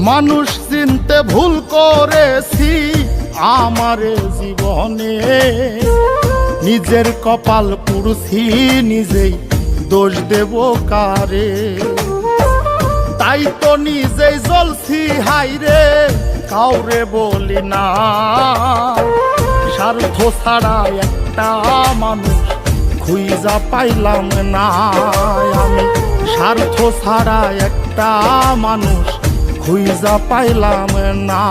মানুষ চিনতে ভুল করেছি আমারে জীবনে, নিজের কপাল পুড়ছি নিজেই দোষ দেব কারে। তাই তো নিজেই জ্বলছি হাইরে কাউরে বলি না, স্বার্থ ছাড়া একটা মানুষ খুঁজা পাইলাম না। আমি স্বার্থ ছাড়া একটা মানুষ খুঁজা পাইলাম না।